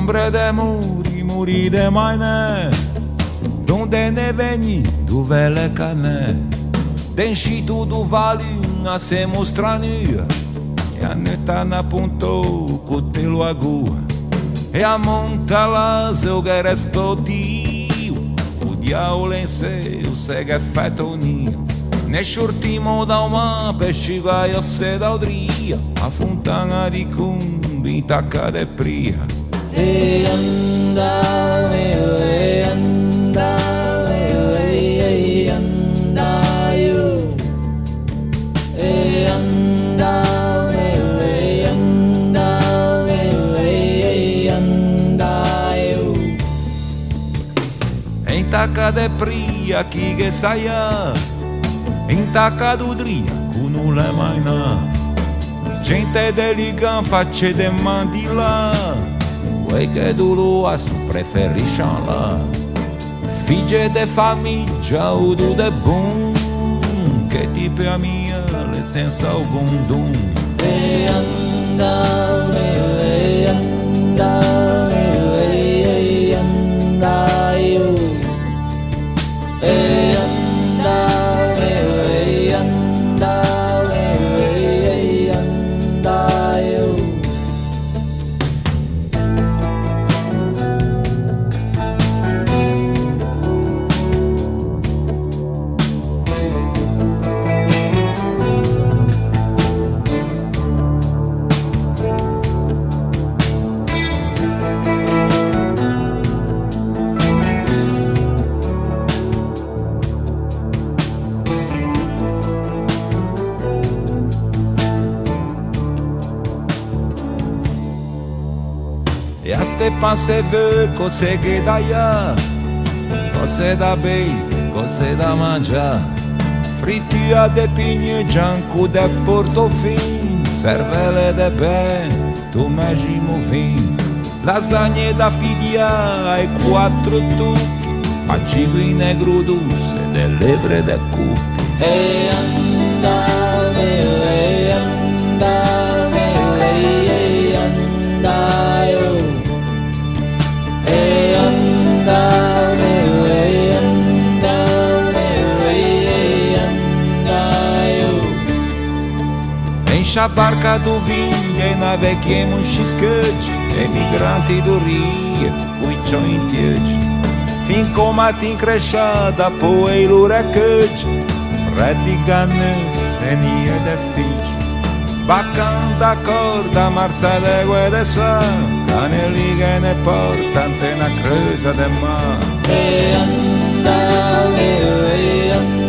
Ombre de muri de maine, donde ne veni, dove le cane, denșitul do vale a se mostrania, e a neta na punto cu telo agua, e a monta lá seu che resto dio, o diavolo in sé, o se che fatto nio, ne shurtimo da uma pesci vai a se da odria, a fontana di cumbi tacca de pria. E anda, e anda, e anda, eu. E anda, e anda, e anda, eu. Em tacca de pria chi che saia, in tacca d'udria cu non le mai na. Gente deligan face de mandila, uè che do luasso preferisce là. Figlie de famiglia o do de bom, che tipo a mia le senza algum dom. E anda, e anda, e anda, eu. E anda, e anda, e anda, eu. E a stepa se vê cose che daia, cose da bei, cose da mangiare, frittia de pigne gianco de portofin, cervelle de ben, tu mesmo vin, lasagne da figlia ai quattro tucchi, pacivi negro dulce de lebre de cucchi. E anda, e anda, e anda, eu. E anda, e anda, e anda, eu. Enche a barca do vinho e naveguemos xiscade, emigranti do Rio, cuichão em tiede. Fin com matin crechada, poeiro recade, Freddy Ganef, enia de fide. Bacan da corda, marça de guedessa, cane liga ne porta, antena creusa de mar. E anda, e anda.